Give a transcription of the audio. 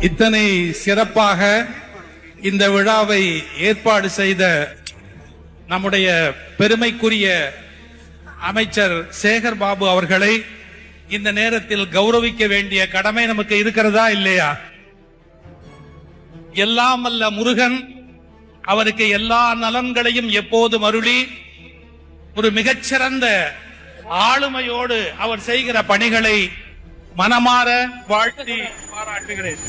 இத்தனை சிறப்பாக இந்த விழாவை ஏற்பாடு செய்த நம்முடைய பெருமைக்குரிய அமைச்சர் சேகர் பாபு அவர்களை இந்த நேரத்தில் கௌரவிக்க வேண்டிய கடமை நமக்கு இருக்கிறதா இல்லையா? எல்லாம் அல்ல முருகன் அவருக்கு எல்லா நலன்களையும் எப்போதும் அருளி ஒரு மிகச்சிறந்த ஆளுமையோடு அவர் செய்கிற பணிகளை மனமாற வாழ்த்தி பாராட்டுகிறேன்.